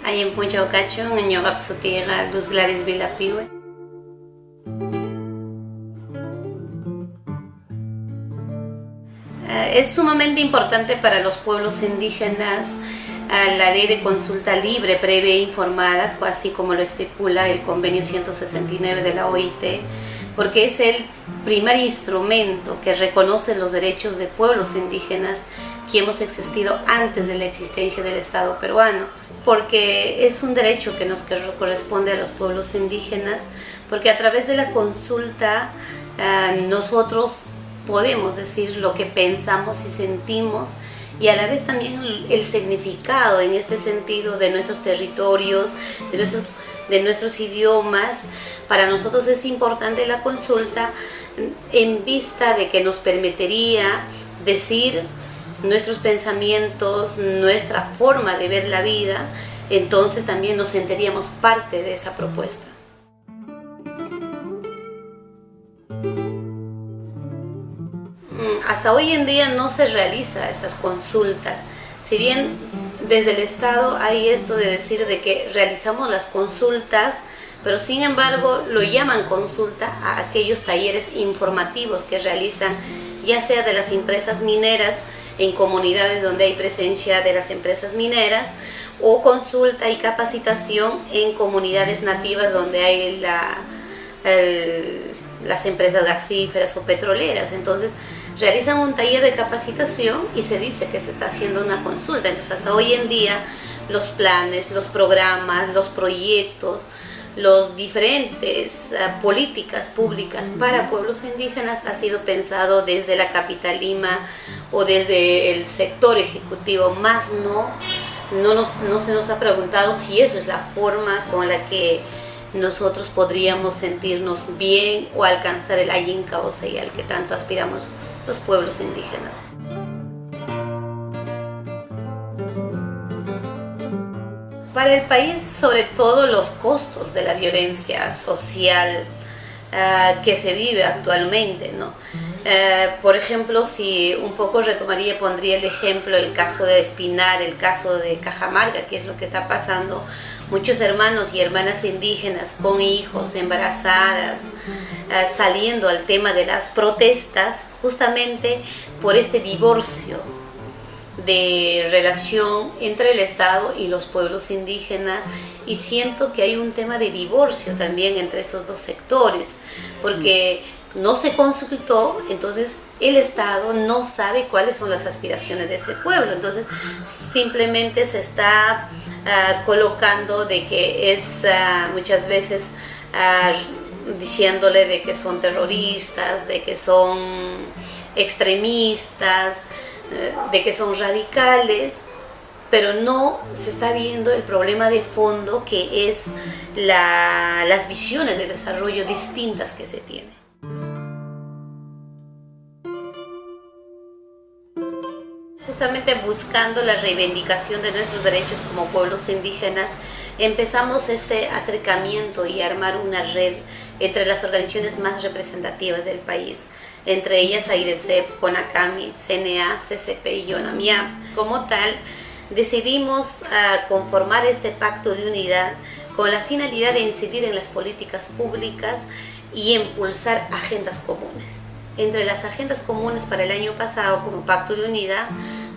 Ahí en Punchaucacho, en Ñogapsutira, Luz Gladys Vilapiwe. Es sumamente importante para los pueblos indígenas la ley de consulta libre, previa e informada, así como lo estipula el convenio 169 de la OIT, porque es el primer instrumento que reconoce los derechos de pueblos indígenas que hemos existido antes de la existencia del Estado peruano, porque es un derecho que nos corresponde a los pueblos indígenas, porque a través de la consulta nosotros podemos decir lo que pensamos y sentimos, y a la vez también el significado en este sentido de nuestros territorios, de nuestros idiomas. Para nosotros es importante la consulta en vista de que nos permitiría decir nuestros pensamientos, nuestra forma de ver la vida. Entonces también nos sentiríamos parte de esa propuesta. Hasta hoy en día no se realiza estas consultas. Si bien desde el Estado hay esto de decir de que realizamos las consultas, pero sin embargo lo llaman consulta a aquellos talleres informativos que realizan, ya sea de las empresas mineras en comunidades donde hay presencia de las empresas mineras, o consulta y capacitación en comunidades nativas donde hay las empresas gasíferas o petroleras. Entonces realizan un taller de capacitación y se dice que se está haciendo una consulta. Entonces hasta hoy en día los planes, los programas, los proyectos, los diferentes políticas públicas para pueblos indígenas ha sido pensado desde la capital Lima o desde el sector ejecutivo, más no se nos ha preguntado si eso es la forma con la que nosotros podríamos sentirnos bien o alcanzar el Ayinca Osei al que tanto aspiramos los pueblos indígenas. Para el país, sobre todo los costos de la violencia social que se vive actualmente, ¿no? Por ejemplo, si un poco retomaría, pondría el ejemplo, el caso de Espinar, el caso de Cajamarca, que es lo que está pasando. Muchos hermanos y hermanas indígenas con hijos, embarazadas, saliendo al tema de las protestas, justamente por este divorcio de relación entre el Estado y los pueblos indígenas, y siento que hay un tema de divorcio también entre esos dos sectores, porque no se consultó, entonces el Estado no sabe cuáles son las aspiraciones de ese pueblo, entonces simplemente se está colocando de que es muchas veces diciéndole de que son terroristas, de que son extremistas, de que son radicales, pero no se está viendo el problema de fondo, que es las visiones de desarrollo distintas que se tienen. Justamente buscando la reivindicación de nuestros derechos como pueblos indígenas, empezamos este acercamiento y armar una red entre las organizaciones más representativas del país, entre ellas AIDESEP, CONACAMI, CNA, CCP y YONAMIAP. Como tal, decidimos conformar este pacto de unidad con la finalidad de incidir en las políticas públicas y impulsar agendas comunes. Entre las agendas comunes para el año pasado como pacto de unidad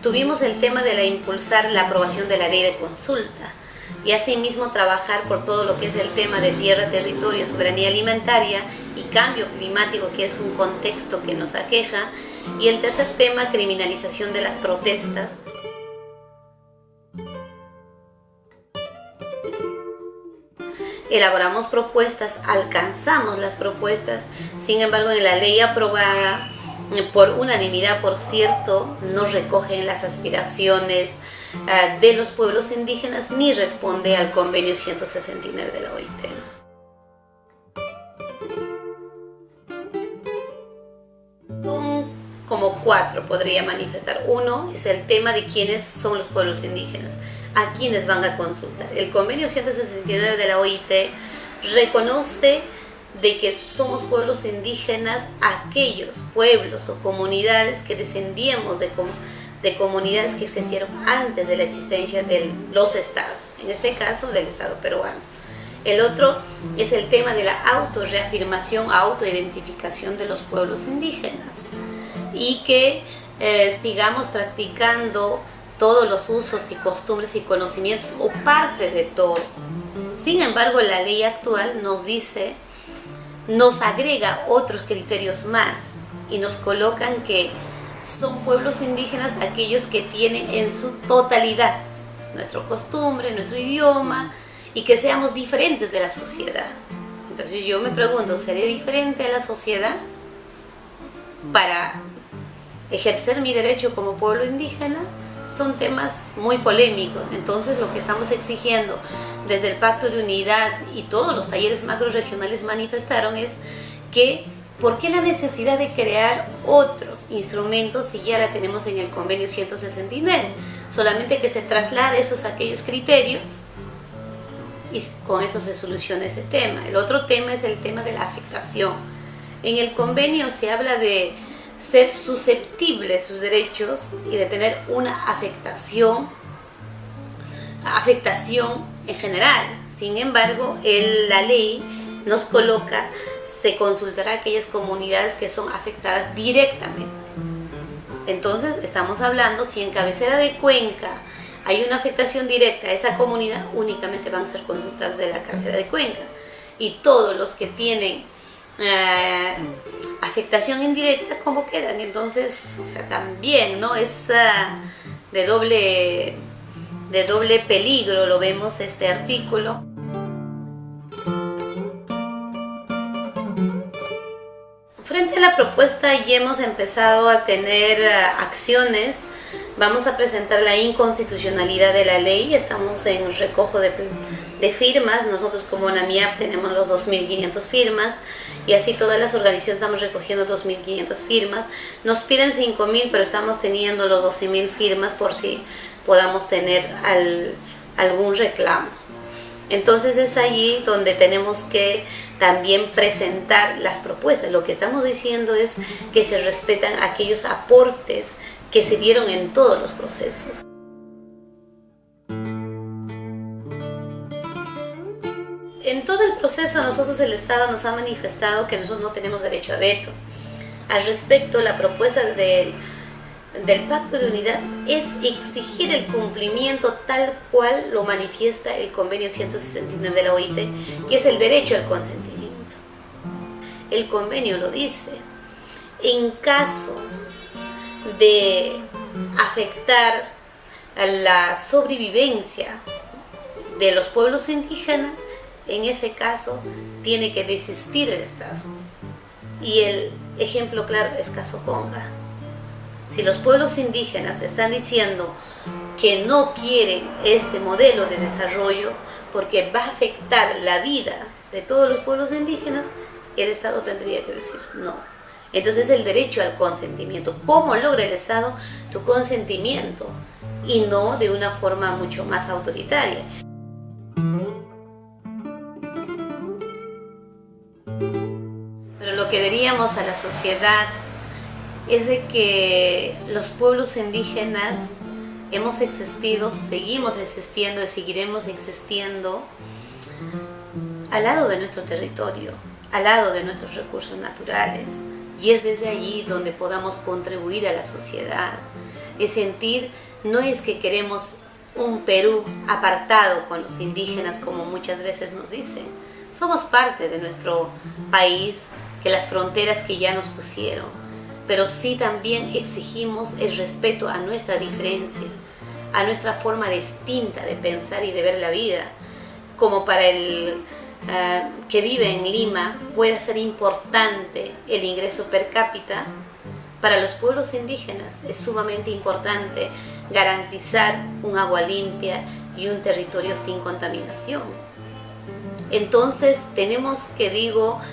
tuvimos el tema de impulsar la aprobación de la ley de consulta y asimismo trabajar por todo lo que es el tema de tierra, territorio, soberanía alimentaria y cambio climático, que es un contexto que nos aqueja, y el tercer tema, criminalización de las protestas. Elaboramos propuestas, alcanzamos las propuestas, sin embargo en la ley aprobada por unanimidad, por cierto, no recoge las aspiraciones de los pueblos indígenas ni responde al convenio 169 de la OIT. Como cuatro podría manifestar. Uno es el tema de quiénes son los pueblos indígenas, a quiénes van a consultar. El convenio 169 de la OIT reconoce de que somos pueblos indígenas aquellos pueblos o comunidades que descendíamos de comunidades que existieron antes de la existencia de los estados, en este caso del estado peruano. El otro es el tema de la autorreafirmación, autoidentificación de los pueblos indígenas y que sigamos practicando todos los usos y costumbres y conocimientos o parte de todo. Sin embargo, la ley actual nos agrega otros criterios más y nos colocan que son pueblos indígenas aquellos que tienen en su totalidad nuestra costumbre, nuestro idioma y que seamos diferentes de la sociedad. Entonces yo me pregunto, ¿seré diferente a la sociedad para ejercer mi derecho como pueblo indígena? Son temas muy polémicos. Entonces lo que estamos exigiendo desde el Pacto de Unidad y todos los talleres macrorregionales manifestaron es que ¿por qué la necesidad de crear otros instrumentos si ya la tenemos en el convenio 169? Solamente que se traslade esos a aquellos criterios y con eso se soluciona ese tema. El otro tema es el tema de la afectación. En el convenio se habla de ser susceptibles sus derechos y de tener una afectación en general. Sin embargo, la ley nos coloca, se consultará a aquellas comunidades que son afectadas directamente. Entonces, estamos hablando, si en cabecera de Cuenca hay una afectación directa a esa comunidad, únicamente van a ser consultados de la cabecera de Cuenca. Y todos los que tienen afectación indirecta, ¿cómo quedan? Entonces, o sea, también, ¿no? Es de doble peligro, lo vemos este artículo. Frente a la propuesta ya hemos empezado a tener acciones. Vamos a presentar la inconstitucionalidad de la ley. Estamos en recojo de firmas. Nosotros como NAMIAP tenemos los 2.500 firmas y así todas las organizaciones estamos recogiendo 2.500 firmas. Nos piden 5.000, pero estamos teniendo los 12.000 firmas por si podamos tener algún reclamo. Entonces es allí donde tenemos que también presentar las propuestas. Lo que estamos diciendo es que se respetan aquellos aportes que se dieron en todos los procesos. En todo el proceso nosotros, el Estado nos ha manifestado que nosotros no tenemos derecho a veto. Al respecto, la propuesta del Pacto de Unidad es exigir el cumplimiento tal cual lo manifiesta el convenio 169 de la OIT, que es el derecho al consentimiento. El convenio lo dice. En caso de afectar a la sobrevivencia de los pueblos indígenas, en ese caso tiene que desistir el Estado. Y el ejemplo claro es Caso Conga. Si los pueblos indígenas están diciendo que no quieren este modelo de desarrollo porque va a afectar la vida de todos los pueblos indígenas, el Estado tendría que decir no. Entonces el derecho al consentimiento. ¿Cómo logra el Estado tu consentimiento? Y no de una forma mucho más autoritaria. Pero lo que diríamos a la sociedad es de que los pueblos indígenas hemos existido, seguimos existiendo y seguiremos existiendo al lado de nuestro territorio, al lado de nuestros recursos naturales. Y es desde allí donde podamos contribuir a la sociedad. Es sentir, no es que queremos un Perú apartado con los indígenas como muchas veces nos dicen. Somos parte de nuestro país, que las fronteras que ya nos pusieron. Pero sí también exigimos el respeto a nuestra diferencia, a nuestra forma distinta de pensar y de ver la vida. Como para el que vive en Lima puede ser importante el ingreso per cápita, para los pueblos indígenas es sumamente importante garantizar un agua limpia y un territorio sin contaminación. Entonces tenemos que,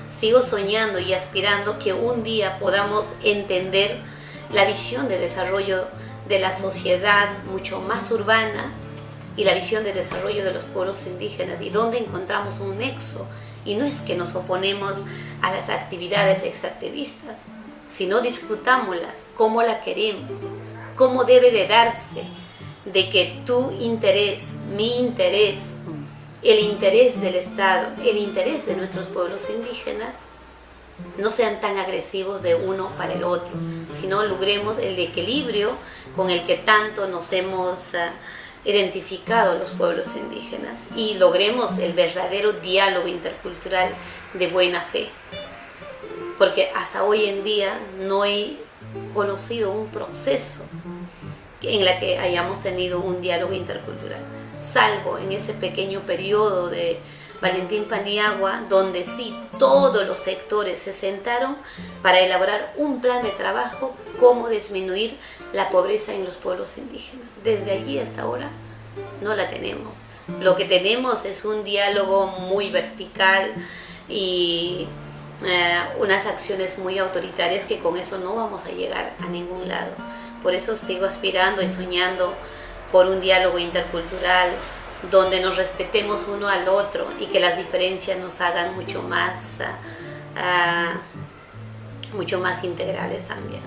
sigo soñando y aspirando que un día podamos entender la visión de desarrollo de la sociedad mucho más urbana y la visión de desarrollo de los pueblos indígenas y donde encontramos un nexo Y no es que nos oponemos a las actividades extractivistas, sino discutámoslas, cómo la queremos, cómo debe de darse, de que tu interés, mi interés, el interés del Estado, el interés de nuestros pueblos indígenas, no sean tan agresivos de uno para el otro, sino logremos el equilibrio con el que tanto nos hemos identificado los pueblos indígenas y logremos el verdadero diálogo intercultural de buena fe. Porque hasta hoy en día no he conocido un proceso en la que hayamos tenido un diálogo intercultural, salvo en ese pequeño periodo de Valentín Paniagua, donde sí todos los sectores se sentaron para elaborar un plan de trabajo cómo disminuir la pobreza en los pueblos indígenas. Desde allí hasta ahora no la tenemos. Lo que tenemos es un diálogo muy vertical y unas acciones muy autoritarias que con eso no vamos a llegar a ningún lado. Por eso sigo aspirando y soñando por un diálogo intercultural donde nos respetemos uno al otro y que las diferencias nos hagan mucho más integrales también.